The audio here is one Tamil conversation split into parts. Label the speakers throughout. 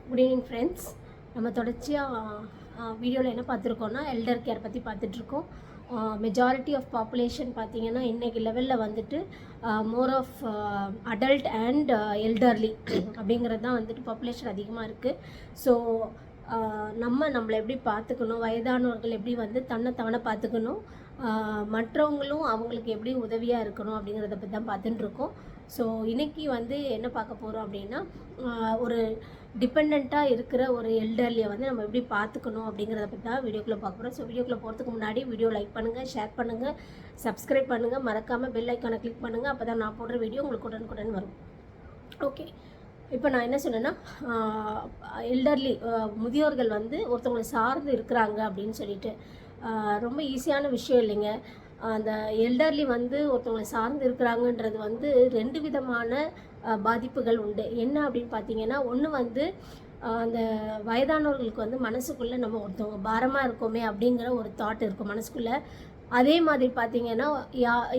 Speaker 1: Good evening friends. நம்ம தொடர்ச்சியாக வீடியோவில் என்ன பார்த்துருக்கோன்னா எல்டர் கேர் பற்றி பார்த்துட்ருக்கோம். மெஜாரிட்டி ஆஃப் பாப்புலேஷன் பார்த்திங்கன்னா இன்றைக்கி லெவலில் வந்துட்டு more of adult and elderly அப்படிங்கிறது தான் வந்துட்டு பாப்புலேஷன் அதிகமாக இருக்குது. ஸோ நம்மளை எப்படி பார்த்துக்கணும், வயதானவர்கள் எப்படி வந்து தன்னை பார்த்துக்கணும், மற்றவங்களும் அவங்களுக்கு எப்படி உதவியாக இருக்கணும் அப்படிங்கிறத பற்றி தான் பார்த்துட்டுருக்கோம். ஸோ இன்றைக்கி வந்து என்ன பார்க்க போகிறோம் அப்படின்னா, ஒரு டிபெண்ட்டாக இருக்கிற ஒரு எல்டர்லியை வந்து நம்ம எப்படி பார்த்துக்கணும் அப்படிங்கிறத பற்றி தான் வீடியோக்குள்ளே பார்க்க போகிறோம். ஸோ வீடியோக்குள்ளே போகிறதுக்கு முன்னாடி வீடியோ லைக் பண்ணுங்கள், ஷேர் பண்ணுங்கள், சப்ஸ்கிரைப் பண்ணுங்கள், மறக்காமல் பெல் ஐக்கானை கிளிக் பண்ணுங்கள். அப்போ தான் நான் போடுற வீடியோ உங்களுக்கு உடனுக்குடன் வரும். ஓகே, இப்போ நான் என்ன சொன்னேன்னா, எல்டர்லி முதியோர்கள் வந்து ஒருத்தவங்களை சார்ந்து இருக்கிறாங்க அப்படின்னு சொல்லிட்டு ரொம்ப ஈஸியான விஷயம் இல்லைங்க. அந்த எல்டர்லி வந்து ஒருத்தவங்களை சார்ந்து இருக்கிறாங்கன்றது வந்து ரெண்டு விதமான பாதிப்புகள் உண்டு. என்ன அப்படின்னு பார்த்தீங்கன்னா, ஒன்று வந்து அந்த வயதானவர்களுக்கு வந்து மனசுக்குள்ளே நம்ம ஒருத்தவங்க பாரமாக இருக்கோமே அப்படிங்கிற ஒரு தாட் இருக்கும் மனசுக்குள்ளே. அதே மாதிரி பார்த்திங்கன்னா,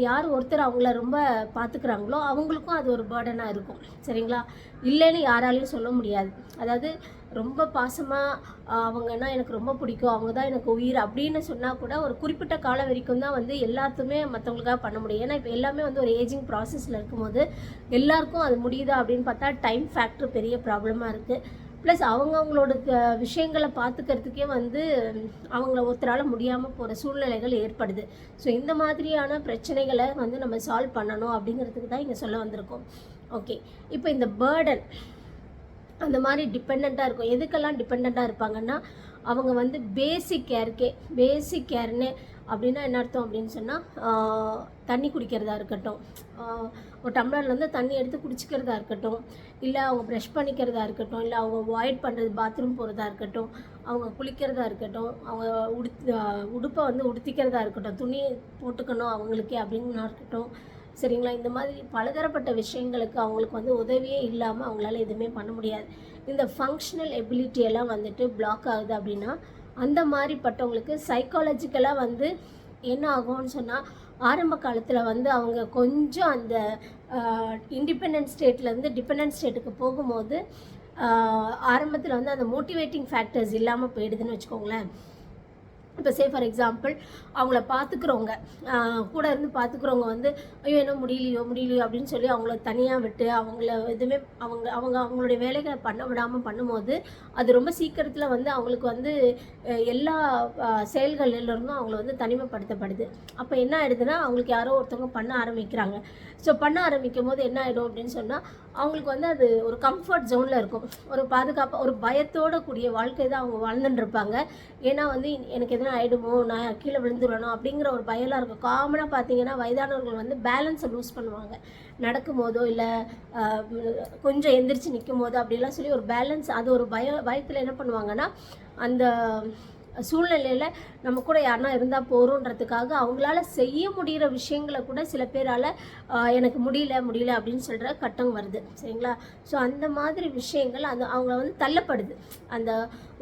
Speaker 1: யார் ஒருத்தர் அவங்கள ரொம்ப பார்த்துக்கிறாங்களோ அவங்களுக்கும் அது ஒரு பேர்டனாக இருக்கும். சரிங்களா? இல்லைன்னு யாராலையும் சொல்ல முடியாது. அதாவது ரொம்ப பாசமாக அவங்கன்னா எனக்கு ரொம்ப பிடிக்கும், அவங்க தான் எனக்கு உயிர் அப்படின்னு சொன்னால் கூட ஒரு குறிப்பிட்ட காலம் வரைக்கும் தான் வந்து எல்லாத்துமே மற்றவங்களுக்காக பண்ண முடியும். ஏன்னா இப்போ எல்லாமே வந்து ஒரு ஏஜிங் ப்ராசஸில் இருக்கும்போது எல்லாருக்கும் அது முடியுதா அப்படின்னு பார்த்தா டைம் ஃபேக்டர் பெரிய ப்ராப்ளமாக இருக்குது. ப்ளஸ் அவங்களோட விஷயங்களை பார்த்துக்கிறதுக்கே வந்து அவங்கள ஒருத்தரால் முடியாமல் போகிற சூழ்நிலைகள் ஏற்படுது. ஸோ இந்த மாதிரியான பிரச்சனைகளை வந்து நம்ம சால்வ் பண்ணணும் அப்படிங்கிறதுக்கு தான் இங்கே சொல்ல வந்திருக்கோம். ஓகே, இப்போ இந்த பேர்டன் அந்த மாதிரி டிபெண்ட்டாக இருக்கும். எதுக்கெல்லாம் டிபெண்ட்டாக இருப்பாங்கன்னா, அவங்க வந்து பேசிக் கேர்னு அப்படின்னா என்ன அர்த்தம் அப்படின்னு சொன்னால், தண்ணி குடிக்கிறதா இருக்கட்டும், ஒரு டம்ளர்லேருந்து தண்ணி எடுத்து குடிச்சிக்கிறதா இருக்கட்டும், இல்லை அவங்க ப்ரஷ் பண்ணிக்கிறதா இருக்கட்டும், இல்லை அவங்க வாய்ட் பண்ணுறது பாத்ரூம் போகிறதா இருக்கட்டும், அவங்க குளிக்கிறதா இருக்கட்டும், அவங்க உடுப்பை வந்து உடுத்திக்கிறதா இருக்கட்டும், துணி போட்டுக்கணும் அவங்களுக்கே அப்படின்னு இருக்கட்டும். சரிங்களா? இந்த மாதிரி பலதரப்பட்ட விஷயங்களுக்கு அவங்களுக்கு வந்து உதவியே இல்லாமல் அவங்களால எதுவுமே பண்ண முடியாது. இந்த ஃபங்க்ஷனல் எபிலிட்டியெல்லாம் வந்துட்டு பிளாக் ஆகுது அப்படின்னா, அந்த மாதிரிப்பட்டவங்களுக்கு சைக்காலஜிக்கலாக வந்து என்ன ஆகும்னு சொன்னால், ஆரம்ப காலத்தில் வந்து அவங்க கொஞ்சம் அந்த இண்டிபெண்டன்ட் ஸ்டேட்லேருந்து டிபெண்டன்ட் ஸ்டேட்டுக்கு போகும்போது ஆரம்பத்தில் வந்து அந்த மோட்டிவேட்டிங் ஃபேக்டர்ஸ் இல்லாமல் போயிடுதுன்னு வச்சுக்கோங்களேன். இப்போ சே ஃபார் எக்ஸாம்பிள், அவங்கள பார்த்துக்குறவங்க கூட இருந்து பார்த்துக்குறவங்க வந்து ஐயோ என்ன முடியலையோ அப்படின்னு சொல்லி அவங்கள தனியாக விட்டு அவங்கள எதுவுமே அவங்களுடைய வேலைகளை பண்ண விடாமல் பண்ணும்போது அது ரொம்ப சீக்கிரத்தில் வந்து அவங்களுக்கு வந்து எல்லா செயல்களிலிருந்தும் அவங்கள வந்து தனிமைப்படுத்தப்படுது. அப்போ என்ன ஆகிடுதுன்னா, அவங்களுக்கு யாரோ ஒருத்தவங்க பண்ண ஆரம்பிக்கிறாங்க. ஸோ பண்ண ஆரம்பிக்கும் போது என்ன ஆகிடும் அப்படின்னு சொன்னால், அவங்களுக்கு வந்து அது ஒரு கம்ஃபர்ட் ஜோனில் இருக்கும். ஒரு பாதுகாப்பாக ஒரு பயத்தோட கூடிய வாழ்க்கை தான் அவங்க வாழ்ந்துட்டு இருப்பாங்க. ஏன்னா வந்து எனக்கு எதுனா ஆகிடுமோ, நான் கீழே விழுந்துடணும் அப்படிங்கிற ஒரு பயம்லாம் இருக்கும். காமனாக பார்த்தீங்கன்னா வயதானவர்கள் வந்து பேலன்ஸை லூஸ் பண்ணுவாங்க. நடக்கும்போதோ இல்லை கொஞ்சம் எந்திரிச்சு நிற்கும் போதோ அப்படிலாம் சொல்லி ஒரு பேலன்ஸ், அது ஒரு பயத்தில் என்ன பண்ணுவாங்கன்னா, அந்த சூழ்நிலையில் நம்ம கூட யாருனா இருந்தால் போகிறோன்றதுக்காக அவங்களால செய்ய முடிகிற விஷயங்களை கூட சில பேரால் எனக்கு முடியல அப்படின்னு சொல்கிற கட்டம் வருது. சரிங்களா? ஸோ அந்த மாதிரி விஷயங்கள் அவங்கள வந்து தள்ளப்படுது. அந்த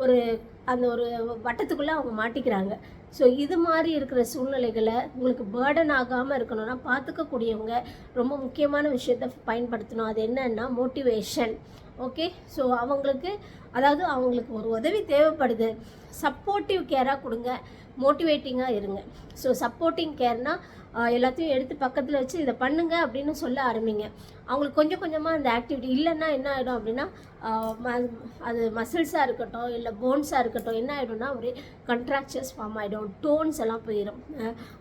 Speaker 1: ஒரு வட்டத்துக்குள்ளே அவங்க மாட்டிக்கிறாங்க. ஸோ இது மாதிரி இருக்கிற சூழ்நிலைகளை உங்களுக்கு பேர்டன் ஆகாமல் இருக்கணும்னா பார்த்துக்கக்கூடியவங்க ரொம்ப முக்கியமான விஷயத்தை பயன்படுத்தணும். அது என்னன்னா மோட்டிவேஷன். ஓகே, ஸோ அவங்களுக்கு ஒரு உதவி தேவைப்படுது, சப்போர்ட்டிவ் கேராக கொடுங்க, மோட்டிவேட்டிங்காக இருங்க. ஸோ சப்போர்ட்டிங் கேர்னால் எல்லாத்தையும் எடுத்து பக்கத்தில் வச்சு இதை பண்ணுங்க அப்படின்னு சொல்ல ஆரம்பிங்க. அவங்களுக்கு கொஞ்சம் கொஞ்சமாக அந்த ஆக்டிவிட்டி இல்லைன்னா என்ன ஆகிடும் அப்படின்னா, அது மசில்ஸாக இருக்கட்டும் இல்லை போன்ஸாக இருக்கட்டும், என்ன ஆகிடும்னா ஒரு கண்ட்ராக்சர்ஸ் ஃபார்ம் ஆகிடும், டோன்ஸ் எல்லாம் போயிடும்.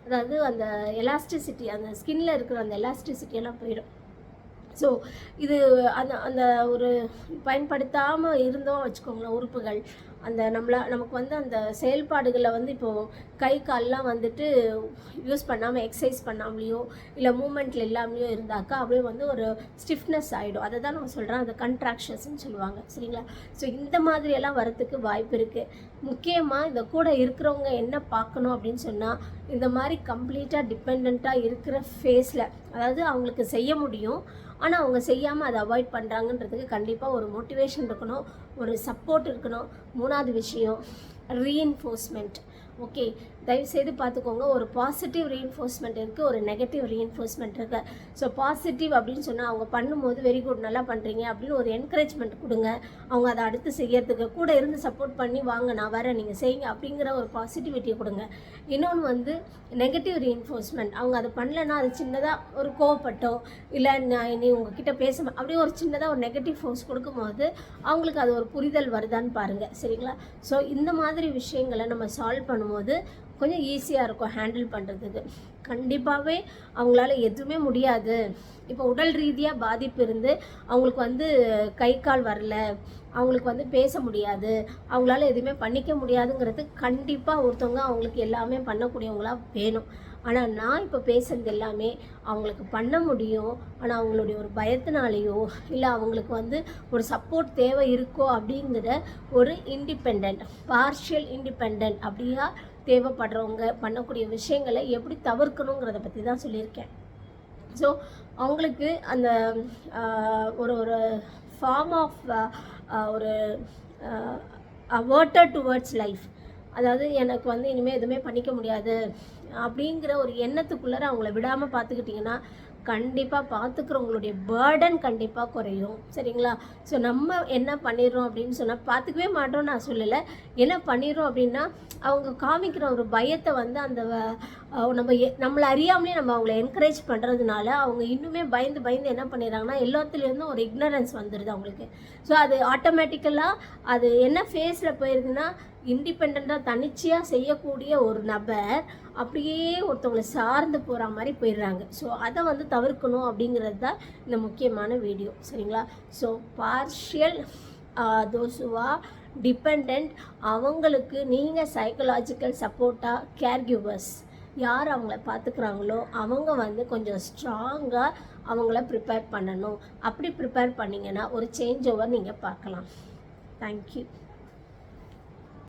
Speaker 1: அதாவது அந்த எலாஸ்டிசிட்டி, அந்த ஸ்கின்னில் இருக்கிற அந்த எலாஸ்டிசிட்டி எல்லாம் போயிடும். ஸோ இது அந்த ஒரு பயன்படுத்தாமல் இருந்தோம் வச்சுக்கோங்களேன் உறுப்புகள், நமக்கு வந்து அந்த செயல்பாடுகளில் வந்து இப்போது கை கால்லாம் வந்துட்டு யூஸ் பண்ணாமல் எக்ஸசைஸ் பண்ணாமலேயோ இல்லை மூமெண்ட்டில் இல்லாமலேயோ இருந்தாக்கா அப்படியே வந்து ஒரு ஸ்டிஃப்னஸ் ஆகிடும். அதை தான் நம்ம சொல்கிறேன், அந்த கண்ட்ராக்ஷன்ஸ்ன்னு சொல்லுவாங்க. சரிங்களா? ஸோ இந்த மாதிரியெல்லாம் வரத்துக்கு வாய்ப்பு இருக்குது. முக்கியமாக இந்த கூட இருக்கிறவங்க என்ன பார்க்கணும் அப்படின்னு சொன்னால், இந்த மாதிரி கம்ப்ளீட்டாக டிபெண்ட்டாக இருக்கிற ஃபேஸில், அதாவது அவங்களுக்கு செய்ய முடியும் ஆனால் அவங்க செய்யாமல் அதை அவாய்ட் பண்ணுறாங்கன்றதுக்கு கண்டிப்பாக ஒரு மோட்டிவேஷன் இருக்கணும், ஒரு சப்போர்ட் இருக்கணும். மூணாவது விஷயம், ரீஎன்ஃபோர்ஸ்மெண்ட். ஓகே, தயவுசெய்து பார்த்துக்கோங்க. ஒரு பாசிட்டிவ் ரீஎன்ஃபோர்ஸ்மெண்ட் இருக்குது, ஒரு நெகட்டிவ் ரீஎன்ஃபோர்ஸ்மெண்ட் இருக்குது. ஸோ பாசிட்டிவ் அப்படின்னு சொன்னால் அவங்க பண்ணும்போது வெரி குட், நல்லா பண்ணுறீங்க அப்படின்னு ஒரு என்கரேஜ்மெண்ட் கொடுங்க. அவங்க அதை அடுத்து செய்யறதுக்கு கூட இருந்து சப்போர்ட் பண்ணி வாங்க, நான் வரேன், நீங்கள் செய்யுங்க அப்படிங்கிற ஒரு பாசிட்டிவிட்டியை கொடுங்க. இன்னொன்று வந்து நெகட்டிவ் ரீஎன்ஃபோர்ஸ்மெண்ட். அவங்க அதை பண்ணலைன்னா அது சின்னதாக ஒரு கோவப்பட்டோ இல்லை நீ உங்ககிட்ட அப்படியே ஒரு சின்னதாக ஒரு நெகட்டிவ் ஃபோர்ஸ் கொடுக்கும்போது அவங்களுக்கு அது ஒரு புரிதல் வருதான்னு பாருங்கள். சரிங்களா? ஸோ இந்த மாதிரி விஷயங்களை நம்ம சால்வ் பண்ணும்போது கொஞ்சம் ஈஸியாக இருக்கும் ஹேண்டில் பண்ணுறதுக்கு. கண்டிப்பாகவே அவங்களால எதுவுமே முடியாது, இப்போ உடல் ரீதியாக பாதிப்பு இருந்து அவங்களுக்கு வந்து கை கால் வரல, அவங்களுக்கு வந்து பேச முடியாது, அவங்களால எதுவுமே பண்ணிக்க முடியாதுங்கிறது கண்டிப்பாக ஒருத்தவங்க அவங்களுக்கு எல்லாமே பண்ணக்கூடியவங்களாக வேணும். ஆனால் நான் இப்போ பேசுகிறது எல்லாமே அவங்களுக்கு பண்ண முடியும், ஆனால் அவங்களுடைய ஒரு பயத்தினாலேயோ இல்லை அவங்களுக்கு வந்து ஒரு சப்போர்ட் தேவை இருக்கோ அப்படிங்கிற ஒரு இண்டிபெண்ட், பார்ஷியல் இண்டிபெண்ட் அப்படியா தேவைப்படுறவங்க பண்ணக்கூடிய விஷயங்களை எப்படி தவிர்க்கணுங்கிறத பற்றி தான் சொல்லியிருக்கேன். ஸோ அவங்களுக்கு அந்த ஒரு ஒரு ஃபார்ம் ஆஃப் ஒரு அவேர்ட்டட் டுவர்ட்ஸ் லைஃப், அதாவது எனக்கு வந்து இனிமேல் எதுவுமே பண்ணிக்க முடியாது அப்படிங்கிற ஒரு எண்ணத்துக்குள்ளே அவங்கள விடாமல் பார்த்துக்கிட்டிங்கன்னா கண்டிப்பாக பார்த்துக்கிறவங்களுடைய பேர்டன் கண்டிப்பாக குறையும். சரிங்களா? ஸோ நம்ம என்ன பண்ணிடுறோம் அப்படின்னு சொன்னால், பார்த்துக்கவே மாட்டோம்னு நான் சொல்லலை, என்ன பண்ணிடுறோம் அப்படின்னா அவங்க காமிக்கிற ஒரு பயத்தை வந்து அந்த நம்மளை அறியாமலே நம்ம அவங்கள என்கரேஜ் பண்ணுறதுனால அவங்க இன்னுமே பயந்து பயந்து என்ன பண்ணிடுறாங்கன்னா எல்லாத்துலேருந்தும் ஒரு இக்னரன்ஸ் வந்துடுது அவங்களுக்கு. ஸோ அது ஆட்டோமேட்டிக்கலாக அது என்ன ஃபேஸில் போயிருதுன்னா, இண்டிபெண்ட்டாக தனிச்சையாக செய்யக்கூடிய ஒரு நபர் அப்படியே ஒருத்தவங்களை சார்ந்து போகிற மாதிரி போயிடுறாங்க. ஸோ அதை வந்து தவிர்க்கணும் அப்படிங்கிறது தான் இந்த முக்கியமான வீடியோ. சரிங்களா? So partial those who are depend, அவங்களுக்கு நீங்கள் சைக்கலாஜிக்கல் சப்போர்ட்டாக கேர் கிவர்ஸ் யார் அவங்கள பார்த்துக்கிறாங்களோ அவங்க வந்து கொஞ்சம் ஸ்ட்ராங்காக அவங்கள ப்ரிப்பேர் பண்ணணும். அப்படி ப்ரிப்பேர் பண்ணிங்கன்னா ஒரு சேஞ்ச் ஓவர் நீங்கள் பார்க்கலாம். தேங்க்யூ.